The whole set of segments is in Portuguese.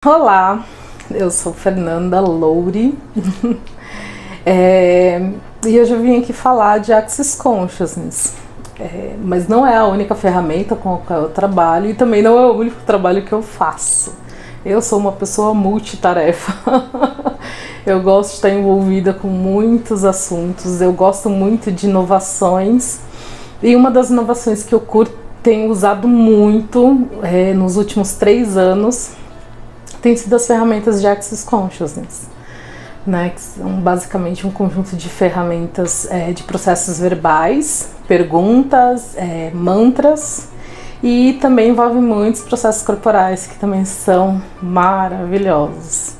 Olá, eu sou Fernanda Loure e hoje eu vim aqui falar de Access Consciousness, mas não é a única ferramenta com a qual eu trabalho e também não é o único trabalho que eu faço. Eu sou uma pessoa multitarefa, eu gosto de estar envolvida com muitos assuntos, eu gosto muito de inovações e uma das inovações que eu tenho usado muito nos últimos 3 anos tem sido as ferramentas de Access Consciousness, né, que são basicamente um conjunto de ferramentas de processos verbais, perguntas, mantras, e também envolve muitos processos corporais que também são maravilhosos.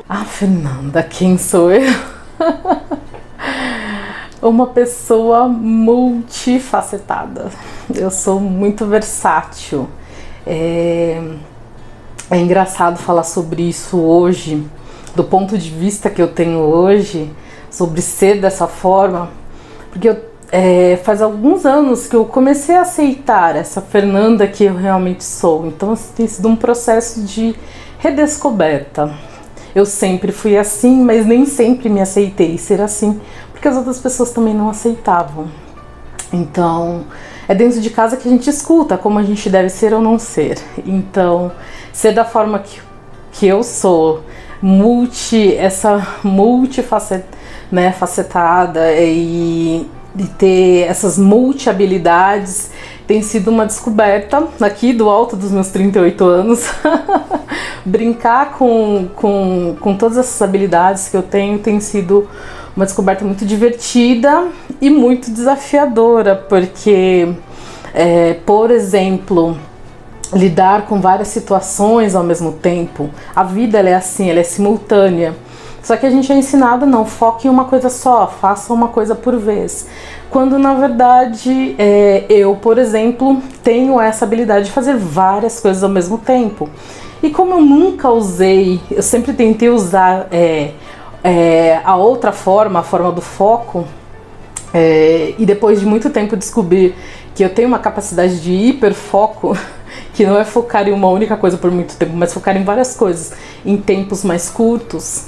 Ah, Fernanda, quem sou eu? Uma pessoa multifacetada. Eu sou muito versátil. É engraçado falar sobre isso hoje, do ponto de vista que eu tenho hoje, sobre ser dessa forma, porque faz alguns anos que eu comecei a aceitar essa Fernanda que eu realmente sou. Então tem sido um processo de redescoberta. Eu sempre fui assim, mas nem sempre me aceitei ser assim, porque as outras pessoas também não aceitavam. Então, é dentro de casa que a gente escuta como a gente deve ser ou não ser. Então, ser da forma que eu sou, essa multifacetada e ter essas multi-habilidades, tem sido uma descoberta aqui do alto dos meus 38 anos. Brincar com todas essas habilidades que eu tenho tem sido uma descoberta muito divertida e muito desafiadora, porque, por exemplo, lidar com várias situações ao mesmo tempo. A vida ela é assim, ela é simultânea. Só que a gente é ensinado, não, foque em uma coisa só, faça uma coisa por vez. Quando na verdade eu, por exemplo, tenho essa habilidade de fazer várias coisas ao mesmo tempo. E como eu nunca usei, eu sempre tentei usar a outra forma, a forma do foco, e depois de muito tempo descobri que eu tenho uma capacidade de hiperfoco, que não é focar em uma única coisa por muito tempo, mas focar em várias coisas em tempos mais curtos.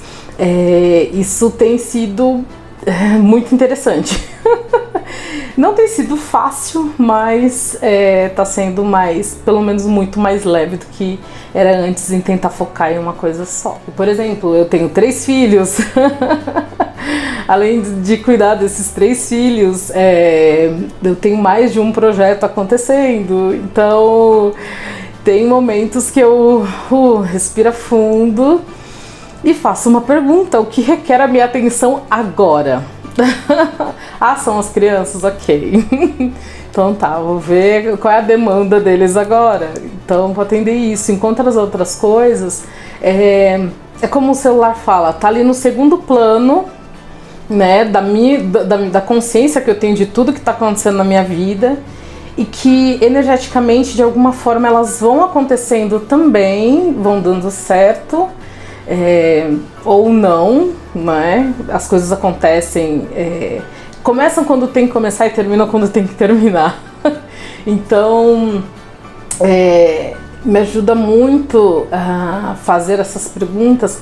Isso tem sido muito interessante. Não tem sido fácil, mas tá sendo pelo menos muito mais leve do que era antes em tentar focar em uma coisa só. Por exemplo, eu tenho 3 filhos. Além de cuidar desses 3 filhos, eu tenho mais de um projeto acontecendo. Então, tem momentos que eu respiro fundo e faço uma pergunta: o que requer a minha atenção agora? Ah, são as crianças? Ok. Então tá, vou ver qual é a demanda deles agora. Então vou atender isso. Enquanto as outras coisas, é como o celular fala, tá ali no segundo plano, né, da consciência que eu tenho de tudo que tá acontecendo na minha vida, e que energeticamente, de alguma forma, elas vão acontecendo também, vão dando certo, ou não, né? As coisas acontecem, começam quando tem que começar e terminam quando tem que terminar. Então, me ajuda muito a fazer essas perguntas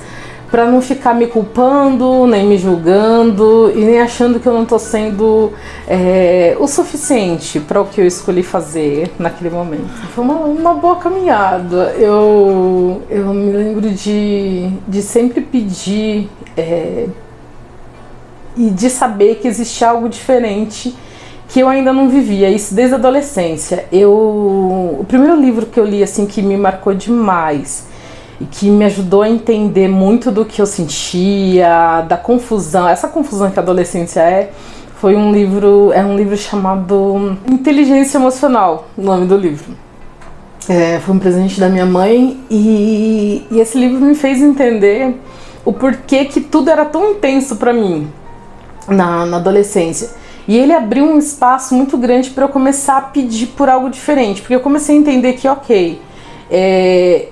para não ficar me culpando, nem me julgando e nem achando que eu não estou sendo o suficiente para o que eu escolhi fazer naquele momento. Foi uma boa caminhada. Eu me lembro de sempre pedir e de saber que existia algo diferente que eu ainda não vivia, isso desde a adolescência. O primeiro livro que eu li assim que me marcou demais e que me ajudou a entender muito do que eu sentia, da confusão, essa confusão que a adolescência foi um livro chamado Inteligência Emocional, o nome do livro. Foi um presente da minha mãe e esse livro me fez entender o porquê que tudo era tão intenso para mim na adolescência. E ele abriu um espaço muito grande para eu começar a pedir por algo diferente, porque eu comecei a entender que, ok,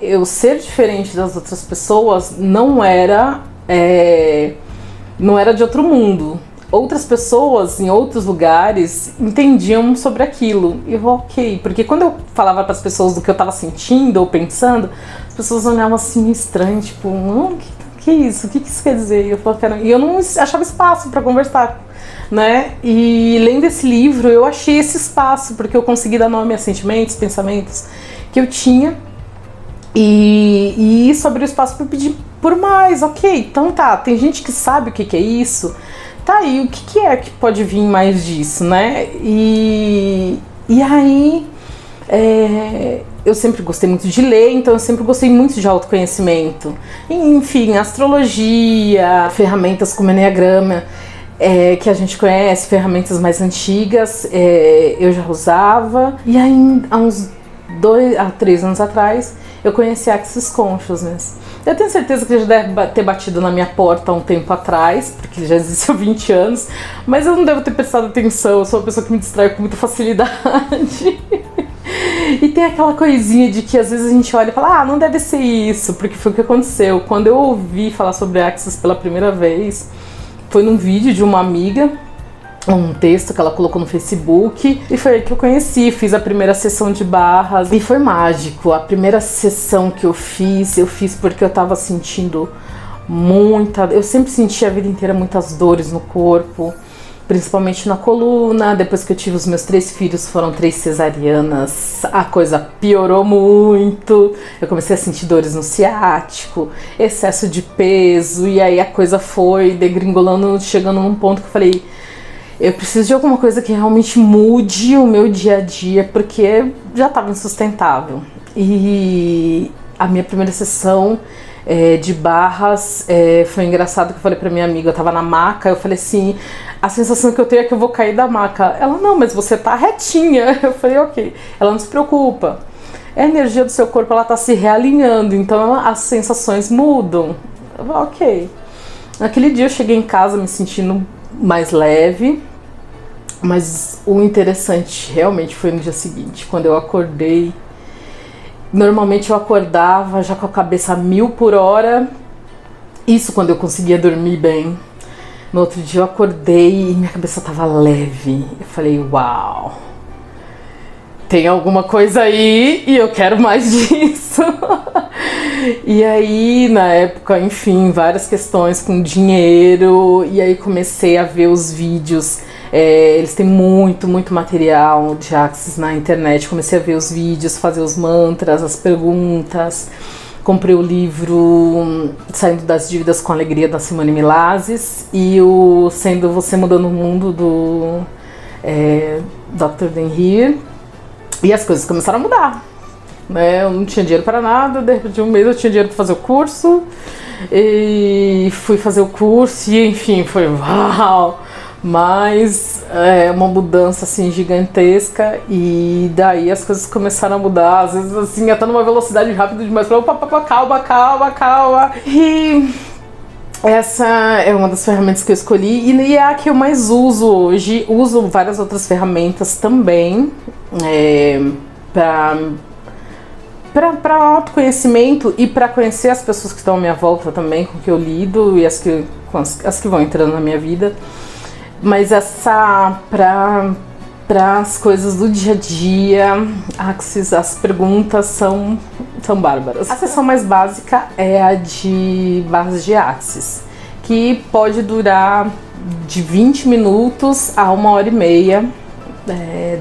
eu ser diferente das outras pessoas não era de outro mundo. outras pessoas em outros lugares entendiam sobre aquilo. E eu, ok, porque quando eu falava para as pessoas do que eu estava sentindo ou pensando, as pessoas olhavam assim estranho, tipo, que é isso? O que isso quer dizer? E eu não achava espaço para conversar, né? E lendo esse livro, eu achei esse espaço, porque eu consegui dar nome a sentimentos, pensamentos que eu tinha. E isso abriu espaço para pedir por mais, ok, então tá, tem gente que sabe o que é isso, tá aí, o que é que pode vir mais disso, né? E aí, eu sempre gostei muito de ler, então eu sempre gostei muito de autoconhecimento. Enfim, astrologia, ferramentas como Enneagrama, que a gente conhece, ferramentas mais antigas, eu já usava. E aí, há uns 2 a 3 anos atrás, eu conheci Axis Consciousness. Eu tenho certeza que ele já deve ter batido na minha porta há um tempo atrás, porque ele já existe há 20 anos, mas eu não devo ter prestado atenção, eu sou uma pessoa que me distrai com muita facilidade. E tem aquela coisinha de que às vezes a gente olha e fala, não deve ser isso, porque foi o que aconteceu. Quando eu ouvi falar sobre Axis pela primeira vez, foi num vídeo de uma amiga, um texto que ela colocou no Facebook, e foi aí que eu conheci, fiz a primeira sessão de barras e foi mágico. A primeira sessão que eu fiz porque eu tava sentindo eu sempre senti a vida inteira muitas dores no corpo, principalmente na coluna. Depois que eu tive os meus 3 filhos, foram 3 cesarianas, a coisa piorou muito, eu comecei a sentir dores no ciático, excesso de peso, e aí a coisa foi degringolando, chegando num ponto que eu falei, eu preciso de alguma coisa que realmente mude o meu dia a dia, porque já estava insustentável. E a minha primeira sessão de barras foi engraçado, que eu falei pra minha amiga, eu tava na maca, eu falei assim, a sensação que eu tenho é que eu vou cair da maca. Ela, não, mas você tá retinha. Eu falei, ok. Ela, não se preocupa, a energia do seu corpo, ela tá se realinhando, então as sensações mudam. Eu falei, ok. Naquele dia eu cheguei em casa me sentindo mais leve, mas o interessante realmente foi no dia seguinte, quando eu acordei. Normalmente eu acordava já com a cabeça a 1000 por hora, isso quando eu conseguia dormir bem. No outro dia eu acordei e minha cabeça tava leve. Eu falei, uau, tem alguma coisa aí e eu quero mais disso. E aí, na época, enfim, várias questões com dinheiro, e aí comecei a ver os vídeos. Eles têm muito material de Axis na internet. Comecei a ver os vídeos, fazer os mantras, as perguntas. Comprei o livro Saindo das Dívidas com Alegria, da Simone Milazes, e o Sendo Você Mudando o Mundo, do Dr. Dan Heer. E as coisas começaram a mudar, né? Eu não tinha dinheiro para nada, de repente de um mês eu tinha dinheiro para fazer o curso, e fui fazer o curso, e enfim, foi uau! Mas uma mudança assim gigantesca, e daí as coisas começaram a mudar, às vezes assim, até numa velocidade rápida demais, falei, opa, calma. E essa é uma das ferramentas que eu escolhi, e é a que eu mais uso hoje. Uso várias outras ferramentas também, para autoconhecimento e para conhecer as pessoas que estão à minha volta também, com que eu lido, e as que vão entrando na minha vida. Mas essa, para as coisas do dia a dia, Axis, as perguntas são bárbaras. A sessão mais básica é a de barras de Axis, que pode durar de 20 minutos a 1h30,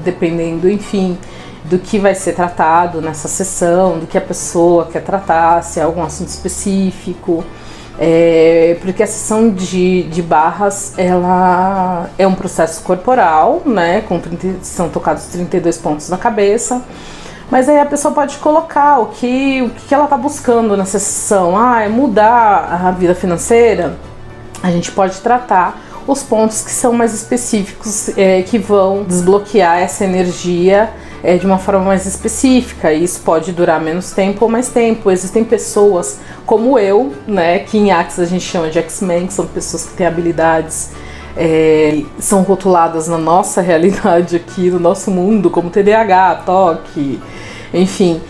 dependendo, enfim, do que vai ser tratado nessa sessão, do que a pessoa quer tratar, se é algum assunto específico. Porque a sessão de barras, ela é um processo corporal, né? São tocados 32 pontos na cabeça, mas aí a pessoa pode colocar o que ela está buscando nessa sessão. É mudar a vida financeira? A gente pode tratar os pontos que são mais específicos, que vão desbloquear essa energia de uma forma mais específica. E isso pode durar menos tempo ou mais tempo. Existem pessoas como eu, né, que em Axis a gente chama de X-Men, que são pessoas que têm habilidades, são rotuladas na nossa realidade aqui, no nosso mundo, como TDAH, TOC, enfim.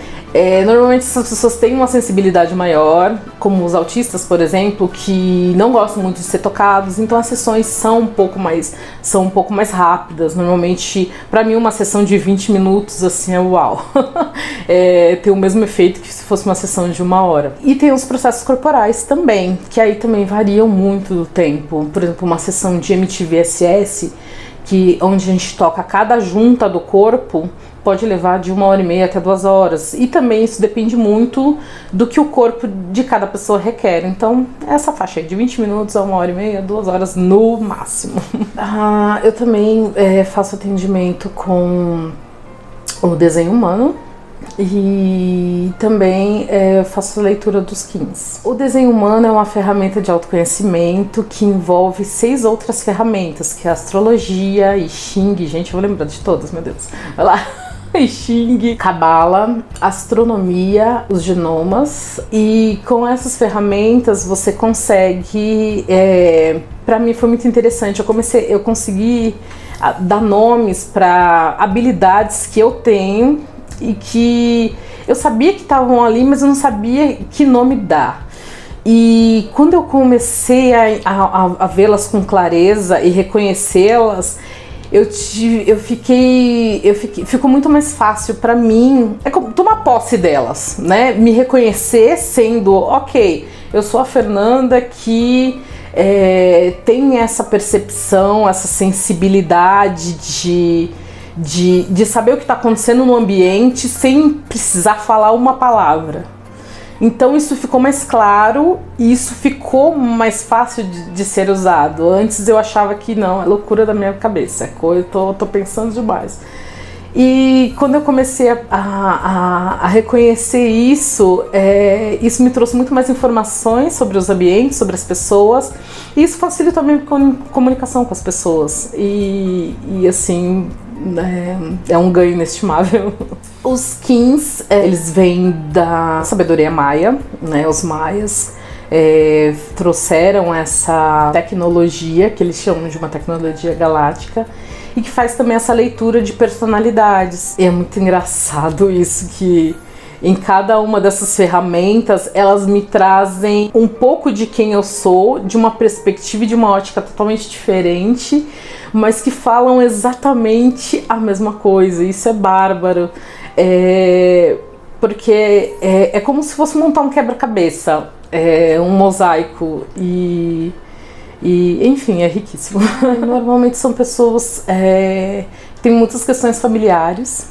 Normalmente essas pessoas têm uma sensibilidade maior, como os autistas, por exemplo, que não gostam muito de ser tocados, então as sessões são um pouco mais rápidas. Normalmente, para mim, uma sessão de 20 minutos assim é uau. Tem o mesmo efeito que se fosse uma sessão de 1 hora. E tem os processos corporais também, que aí também variam muito do tempo. Por exemplo, uma sessão de MTVSS, onde a gente toca cada junta do corpo, pode levar de 1h30 até 2 horas. E também isso depende muito do que o corpo de cada pessoa requer. Então, essa faixa aí de 20 minutos a 1h30, 2 horas no máximo. Eu também faço atendimento com o desenho humano. E também faço leitura dos Kins. O desenho humano é uma ferramenta de autoconhecimento que envolve 6 outras ferramentas, que é a astrologia, I Ching, gente, eu vou lembrar de todas, meu Deus. Vai lá. I Ching, Cabala, astronomia, os genomas, e com essas ferramentas você consegue, para mim foi muito interessante, eu consegui dar nomes para habilidades que eu tenho e que eu sabia que estavam ali, mas eu não sabia que nome dar. E quando como a vê-las com clareza e reconhecê-las, ficou muito mais fácil para mim tomar posse delas, né? Me reconhecer sendo, ok, eu sou a Fernanda que tem essa percepção, essa sensibilidade de saber o que está acontecendo no ambiente sem precisar falar uma palavra. Então isso ficou mais claro e isso ficou mais fácil de ser usado. Antes eu achava que não, é loucura da minha cabeça, eu tô pensando demais. E quando eu comecei a reconhecer isso, isso me trouxe muito mais informações sobre os ambientes, sobre as pessoas, e isso facilitou a minha comunicação com as pessoas. E assim, é um ganho inestimável. Os Kins, eles vêm da sabedoria maia, né? Os maias trouxeram essa tecnologia, que eles chamam de uma tecnologia galáctica, e que faz também essa leitura de personalidades. E é muito engraçado isso, que em cada uma dessas ferramentas elas me trazem um pouco de quem eu sou, de uma perspectiva e de uma ótica totalmente diferente, mas que falam exatamente a mesma coisa. Isso é bárbaro, porque é como se fosse montar um quebra-cabeça, um mosaico, e enfim, é riquíssimo. Normalmente são pessoas que têm muitas questões familiares,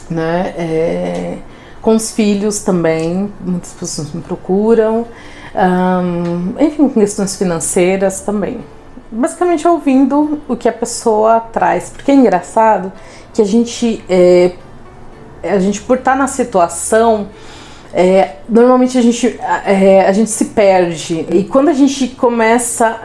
né? Com os filhos também, muitas pessoas me procuram, enfim, com questões financeiras também. Basicamente ouvindo o que a pessoa traz, porque é engraçado que a gente por estar na situação, normalmente a gente se perde, e quando a gente começa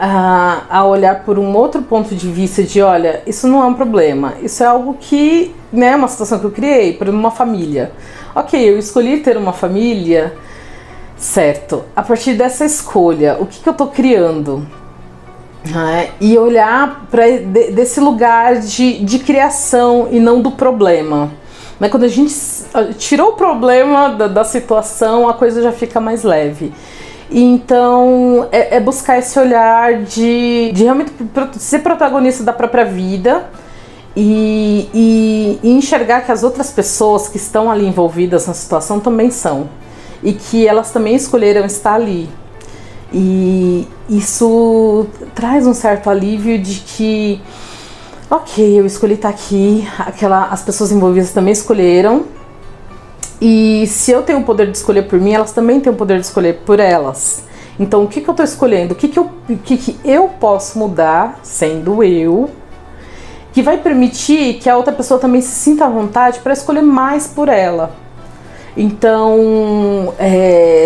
a olhar por um outro ponto de vista de, olha, isso não é um problema, isso é algo que, né, uma situação que eu criei, por exemplo, uma família. Ok, eu escolhi ter uma família, certo, a partir dessa escolha, o que eu tô criando? E olhar desse lugar de criação e não do problema. Mas quando a gente tirou o problema da situação, a coisa já fica mais leve. Então é buscar esse olhar de realmente ser protagonista da própria vida e enxergar que as outras pessoas que estão ali envolvidas na situação também são, e que elas também escolheram estar ali. E isso traz um certo alívio de que, ok, eu escolhi estar aqui, as pessoas envolvidas também escolheram, e se eu tenho o poder de escolher por mim, elas também têm o poder de escolher por elas. Então o que eu estou escolhendo? O que eu posso mudar, sendo eu, que vai permitir que a outra pessoa também se sinta à vontade para escolher mais por ela. Então,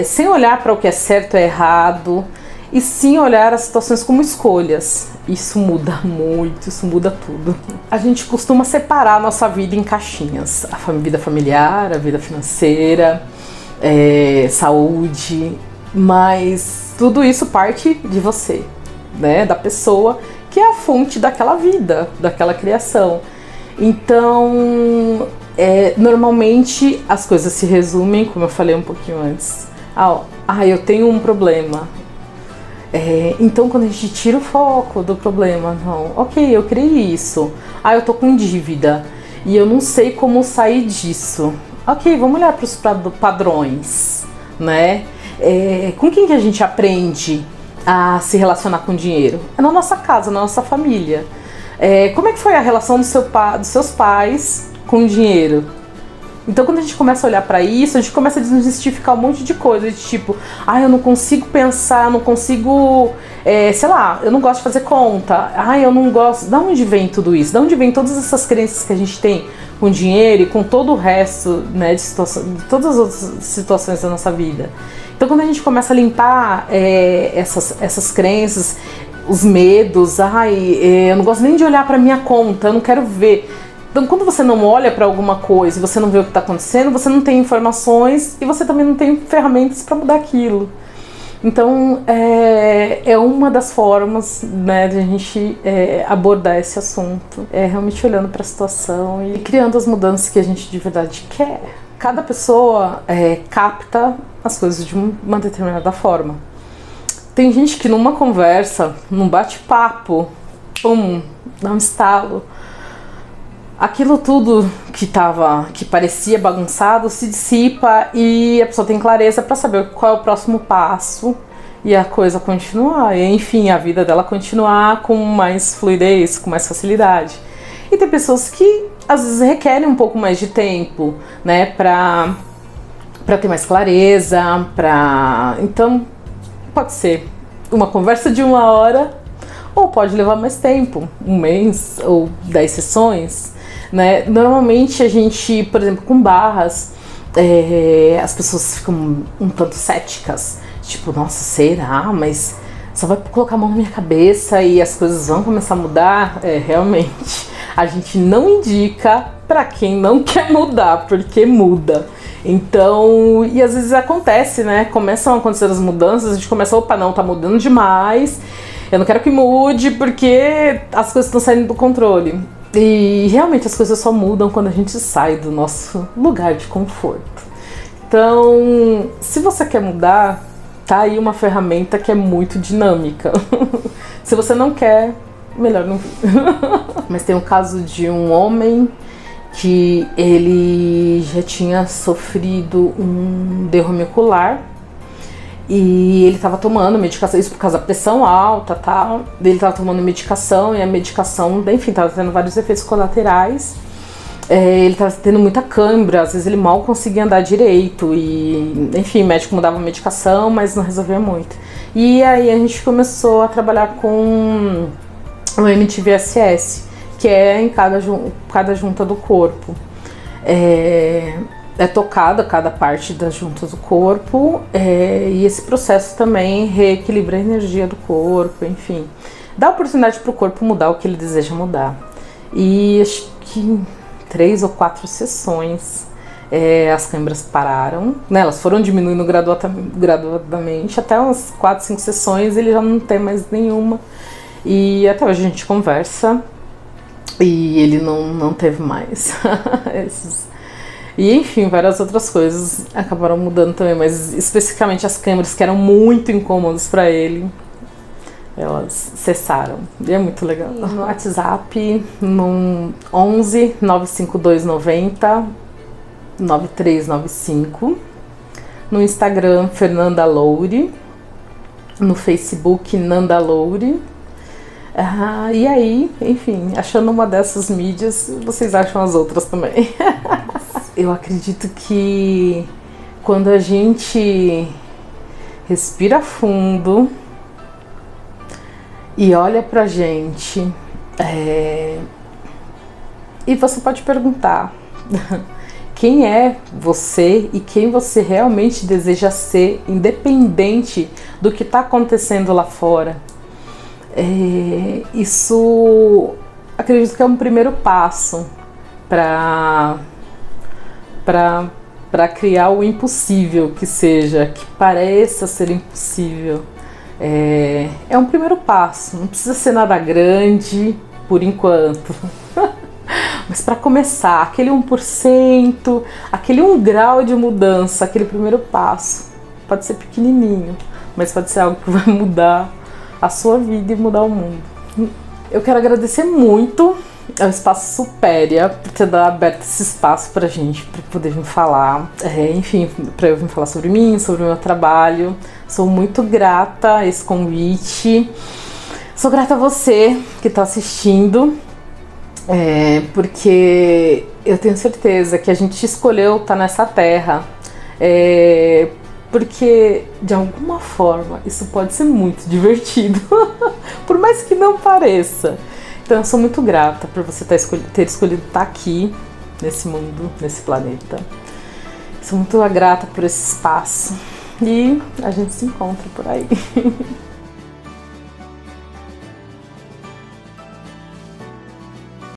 sem olhar para o que é certo e errado, e sim olhar as situações como escolhas. Isso muda muito, isso muda tudo. A gente costuma separar a nossa vida em caixinhas. A vida familiar, a vida financeira, saúde, mas tudo isso parte de você, né? Da pessoa que é a fonte daquela vida, daquela criação. Então, Normalmente as coisas se resumem, como eu falei um pouquinho antes. Eu tenho um problema. Então quando a gente tira o foco do problema, não, ok, eu criei isso. Eu tô com dívida e eu não sei como sair disso. Ok, vamos olhar para os padrões, né? Com quem que a gente aprende a se relacionar com dinheiro? É na nossa casa, na nossa família. Como é que foi a relação dos seus pais com o dinheiro? Então quando a gente começa a olhar para isso, a gente começa a desmistificar um monte de coisa, de tipo, eu não consigo pensar, eu não consigo, eu não gosto de fazer conta, eu não gosto. Da onde vem tudo isso? Da onde vem todas essas crenças que a gente tem com dinheiro e com todo o resto, né, de todas as outras situações da nossa vida? Então quando a gente começa a limpar essas crenças, os medos, eu não gosto nem de olhar para minha conta, eu não quero ver. Então, quando você não olha para alguma coisa e você não vê o que está acontecendo, você não tem informações e você também não tem ferramentas para mudar aquilo. Então, é uma das formas, né, de a gente abordar esse assunto. Realmente olhando para a situação e criando as mudanças que a gente de verdade quer. Cada pessoa capta as coisas de uma determinada forma. Tem gente que numa conversa, num bate-papo, dá um estalo. Aquilo tudo que parecia bagunçado se dissipa e a pessoa tem clareza para saber qual é o próximo passo e a coisa continuar. E, enfim, a vida dela continuar com mais fluidez, com mais facilidade. E tem pessoas que às vezes requerem um pouco mais de tempo, né, para ter mais clareza, Então, pode ser uma conversa de 1 hora ou pode levar mais tempo, 1 mês ou 10 sessões. Né? Normalmente a gente, por exemplo, com barras, as pessoas ficam um tanto céticas, tipo, nossa, será? Mas só vai colocar a mão na minha cabeça e as coisas vão começar a mudar? Realmente, a gente não indica para quem não quer mudar, porque muda. Então, e às vezes acontece, né? Começam a acontecer as mudanças, a gente começa, não, tá mudando demais, eu não quero que mude porque as coisas estão saindo do controle. E realmente as coisas só mudam quando a gente sai do nosso lugar de conforto. Então, se você quer mudar, tá aí uma ferramenta que é muito dinâmica. Se você não quer, melhor não vir. Mas tem o caso de um homem que ele já tinha sofrido um derrame ocular. E ele estava tomando medicação, isso por causa da pressão alta, tal. Ele estava tomando medicação e a medicação, enfim, estava tendo vários efeitos colaterais. Ele estava tendo muita cãibra, às vezes ele mal conseguia andar direito. E, enfim, o médico mudava a medicação, mas não resolvia muito. E aí a gente começou a trabalhar com o MTVSS, que é em cada junta do corpo. É tocada cada parte das juntas do corpo, e esse processo também reequilibra a energia do corpo, enfim. Dá oportunidade para o corpo mudar o que ele deseja mudar. E acho que em 3 ou 4 sessões as câimbras pararam, né? Elas foram diminuindo gradualmente, até umas 4, 5 sessões ele já não tem mais nenhuma. E até hoje a gente conversa e ele não teve mais esses. E enfim, várias outras coisas acabaram mudando também, mas especificamente as câimbras que eram muito incômodas para ele, elas cessaram. E é muito legal. No WhatsApp, no 11 952 90 9395. No Instagram, Fernanda Loure. No Facebook, Nanda Loure. E aí, enfim, achando uma dessas mídias, vocês acham as outras também. Eu acredito que quando a gente respira fundo e olha pra gente, e você pode perguntar quem é você e quem você realmente deseja ser, independente do que está acontecendo lá fora. Isso acredito que é um primeiro passo para criar o impossível que seja, que pareça ser impossível. É um primeiro passo, não precisa ser nada grande por enquanto, Mas para começar, aquele 1%, aquele 1 grau de mudança, aquele primeiro passo, pode ser pequenininho, mas pode ser algo que vai mudar a sua vida e mudar o mundo. Eu quero agradecer muito ao Espaço Supéria por ter aberto esse espaço pra gente, pra poder vir falar, enfim, pra eu vir falar sobre mim, sobre o meu trabalho. Sou muito grata a esse convite. Sou grata a você que tá assistindo, porque eu tenho certeza que a gente escolheu estar nessa terra, porque de alguma forma isso pode ser muito divertido, por mais que não pareça. Então eu sou muito grata por você ter escolhido estar aqui, nesse mundo, nesse planeta. Sou muito grata por esse espaço e a gente se encontra por aí.